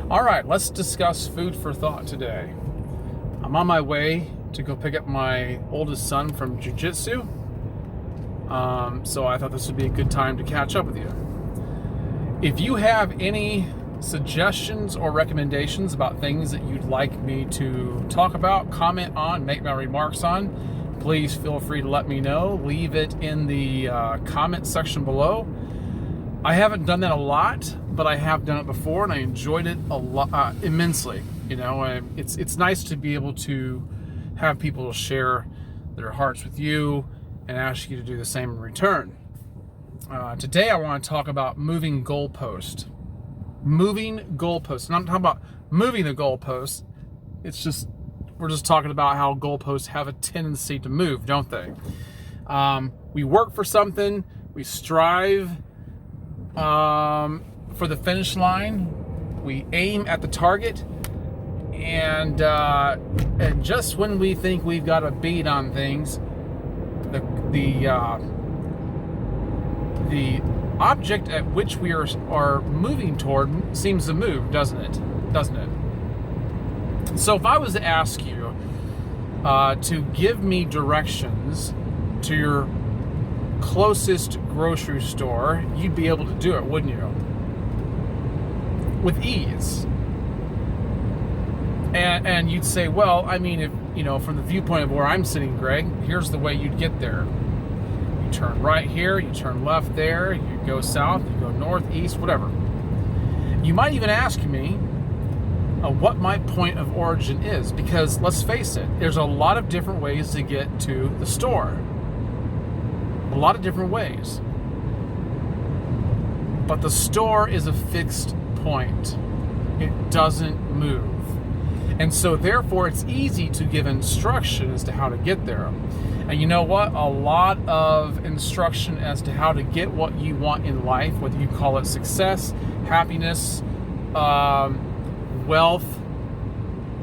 All right, let's discuss food for thought today. I'm on my way to go pick up my oldest son from jiu-jitsu. So I thought this would be a good time to catch up with you. If you have any suggestions or recommendations about things that you'd like me to talk about, comment on, make my remarks on, please feel free to let me know. Leave it in the comment section below. I haven't done that a lot, but I have done it before, and I enjoyed it a lot, immensely. You know, it's nice to be able to have people share their hearts with you and ask you to do the same in return. Today, I want to talk about moving goalpost. Moving goalposts. And I'm talking about moving the goalposts. We're just talking about how goalposts have a tendency to move, don't they? We work for something. We strive for the finish line. We aim at the target, and just when we think we've got a beat on things, the object at which we are moving toward seems to move, doesn't it? So if I was to ask you to give me directions to your closest grocery store, you'd be able to do it, wouldn't you? With ease. And you'd say, well, I mean, if from the viewpoint of where I'm sitting, Greg, here's the way you'd get there. You turn right here, you turn left there, you go south, you go north, east, whatever. You might even ask me what my point of origin is, because let's face it, there's a lot of different ways to get to the store. A lot of different ways. But the store is a fixed point. It doesn't move. And so therefore it's easy to give instruction as to how to get there. And you know what? A lot of instruction as to how to get what you want in life, whether you call it success, happiness, wealth,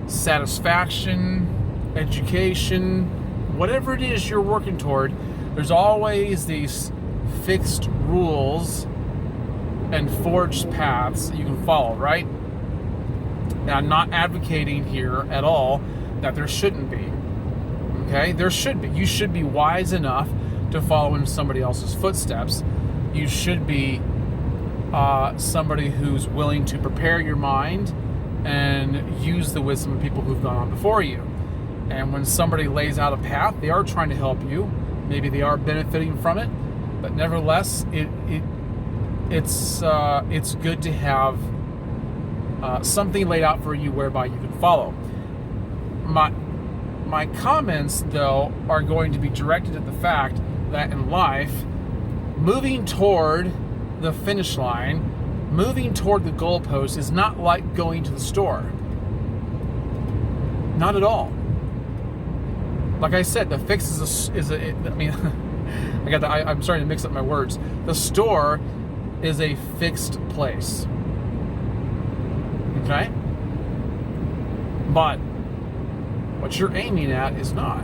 satisfaction, education, whatever it is you're working toward, there's always these fixed rules and forged paths that you can follow, right? And I'm not advocating here at all that there shouldn't be. Okay? There should be. You should be wise enough to follow in somebody else's footsteps. You should be somebody who's willing to prepare your mind and use the wisdom of people who've gone on before you. And when somebody lays out a path, they are trying to help you. Maybe they are benefiting from it, but nevertheless, it's good to have something laid out for you whereby you can follow. My comments, though, are going to be directed at the fact that in life, moving toward the finish line, moving toward the goalpost is not like going to the store. Not at all. Like I said, the fix I'm starting to mix up my words. The store is a fixed place. Okay? But what you're aiming at is not.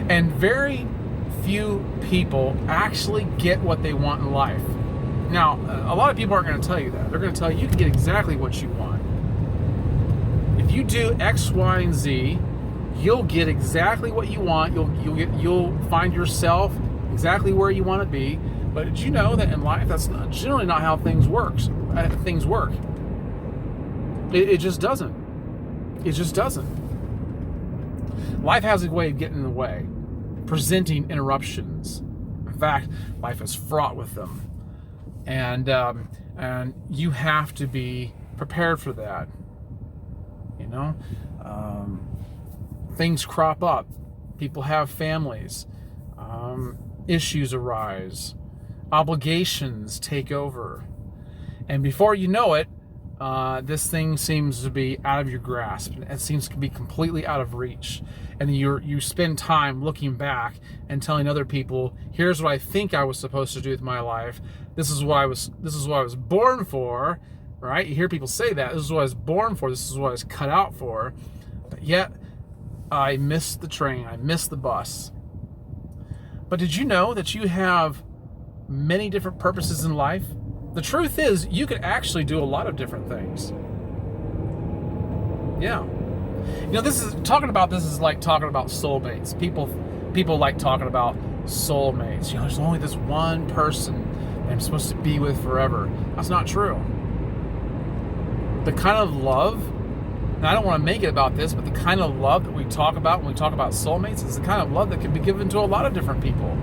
And very few people actually get what they want in life. Now, a lot of people aren't going to tell you that. They're going to tell you can get exactly what you want. If you do X, Y, and Z, you'll get exactly what you want. You'll find yourself exactly where you want to be. But did you know that in life, that's generally not how things work. It just doesn't. It just doesn't. Life has a way of getting in the way, presenting interruptions. In fact, life is fraught with them, and you have to be prepared for that. You know, things crop up. People have families. Issues arise. Obligations take over. And before you know it, this thing seems to be out of your grasp. It seems to be completely out of reach. And you spend time looking back and telling other people, here's what I think I was supposed to do with my life. This is what I was born for, right? You hear people say that. This is what I was born for. This is what I was cut out for. But yet, I missed the train. I missed the bus. But did you know that you have many different purposes in life? The truth is, you could actually do a lot of different things. Yeah. This is like talking about soulmates. People like talking about soulmates. There's only this one person that I'm supposed to be with forever. That's not true. The kind of love, and I don't want to make it about this, but the kind of love that we talk about when we talk about soulmates is the kind of love that can be given to a lot of different people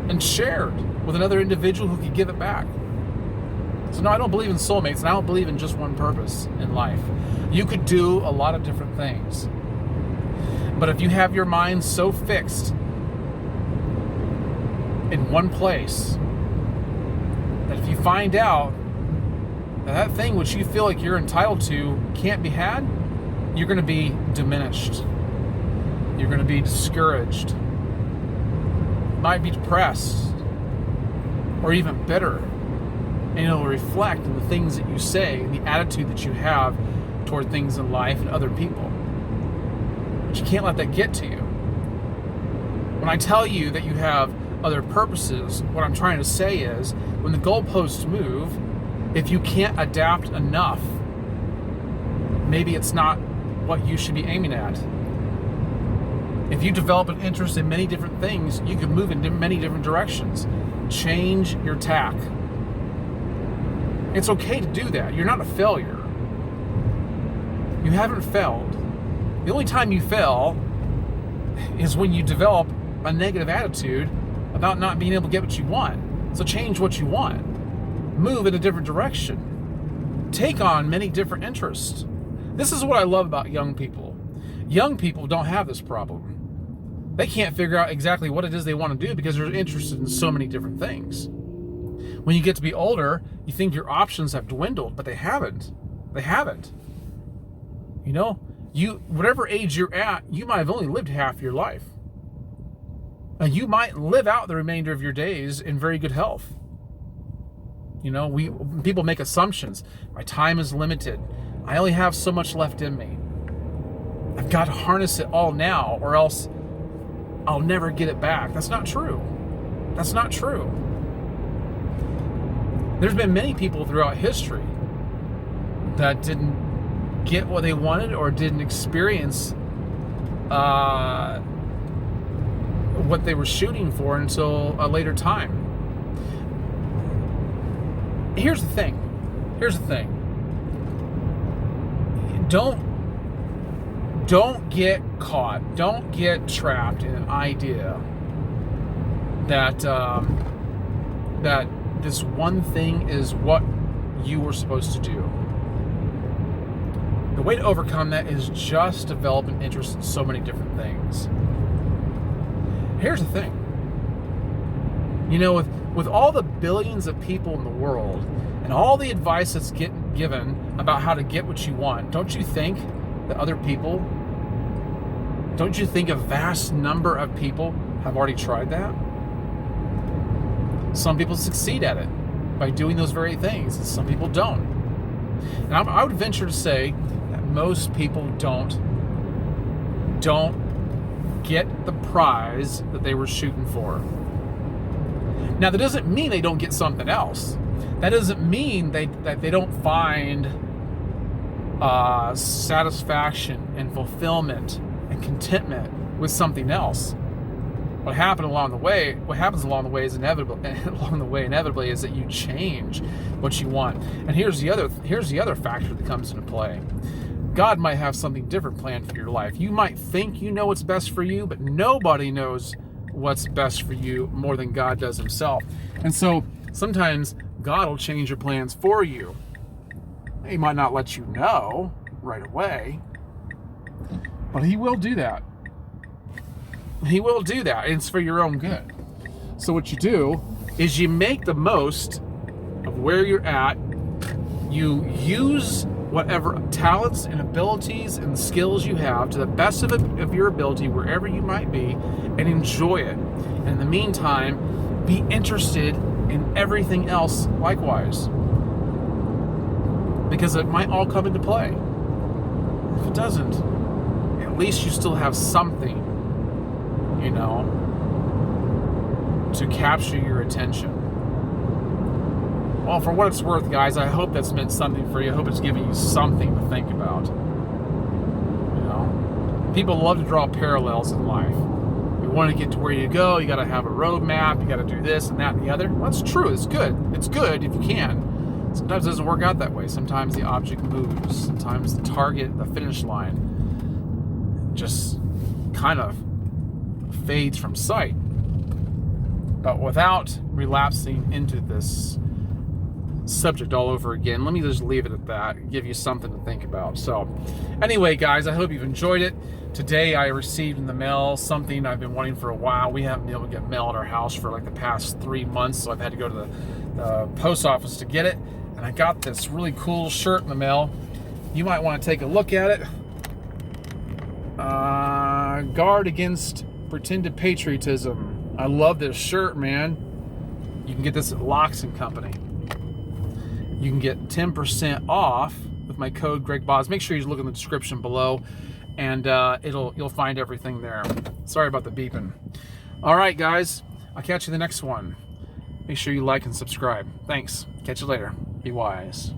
and shared with another individual who can give it back. So no, I don't believe in soulmates, and I don't believe in just one purpose in life. You could do a lot of different things. But if you have your mind so fixed in one place that if you find out that thing which you feel like you're entitled to can't be had, you're going to be diminished. You're going to be discouraged. You might be depressed or even bitter. And it'll reflect in the things that you say and the attitude that you have toward things in life and other people. But you can't let that get to you. When I tell you that you have other purposes, what I'm trying to say is, when the goalposts move, if you can't adapt enough, maybe it's not what you should be aiming at. If you develop an interest in many different things, you can move in many different directions. Change your tack. It's okay to do that. You're not a failure. You haven't failed. The only time you fail is when you develop a negative attitude about not being able to get what you want. So change what you want. Move in a different direction. Take on many different interests. This is what I love about young people. Young people don't have this problem. They can't figure out exactly what it is they want to do because they're interested in so many different things. When you get to be older, you think your options have dwindled, but they haven't. They haven't. Whatever age you're at, you might have only lived half your life. And you might live out the remainder of your days in very good health. People make assumptions. My time is limited. I only have so much left in me. I've got to harness it all now, or else I'll never get it back. That's not true. That's not true. There's been many people throughout history that didn't get what they wanted or didn't experience what they were shooting for until a later time. Here's the thing. Don't get caught. Don't get trapped in an idea that that this one thing is what you were supposed to do. The way to overcome that is just develop an interest in so many different things. Here's the thing. With all the billions of people in the world and all the advice that's getting given about how to get what you want, don't you think that a vast number of people have already tried that? Some people succeed at it by doing those very things, and some people don't. And I would venture to say that most people don't get the prize that they were shooting for. Now, that doesn't mean they don't get something else. That doesn't mean that they don't find satisfaction and fulfillment and contentment with something else. What happens along the way is inevitably is that you change what you want. And here's the other factor that comes into play. God might have something different planned for your life. You might think you know what's best for you, but nobody knows what's best for you more than God does himself. And so sometimes God will change your plans for you. He might not let you know right away, but he will do that. He will do that, and it's for your own good. So what you do is you make the most of where you're at. You use whatever talents and abilities and skills you have to the best of your ability wherever you might be, and enjoy it. And in the meantime, be interested in everything else likewise, because it might all come into play. If it doesn't, at least you still have something, to capture your attention. Well, for what it's worth, guys, I hope that's meant something for you. I hope it's giving you something to think about. You know, people love to draw parallels in life. You want to get to where you go, you got to have a roadmap, you got to do this and that and the other. Well, that's true. It's good. It's good if you can. Sometimes it doesn't work out that way. Sometimes the object moves. Sometimes the target, the finish line, just kind of fades from sight. But without relapsing into this subject all over again, let me just leave it at that, give you something to think about. So anyway, guys, I hope you've enjoyed it. Today I received in the mail something I've been wanting for a while. We haven't been able to get mail at our house for like the past 3 months, so I've had to go to the post office to get it. And I got this really cool shirt in the mail. You might want to take a look at it. Guard against pretended patriotism. I love this shirt, man. You can get this at Lox and Co. You can get 10% off with my code GregBoz. Make sure you look in the description below, and you'll find everything there. Sorry about the beeping. All right, guys, I'll catch you in the next one. Make sure you like and subscribe. Thanks. Catch you later. Be wise.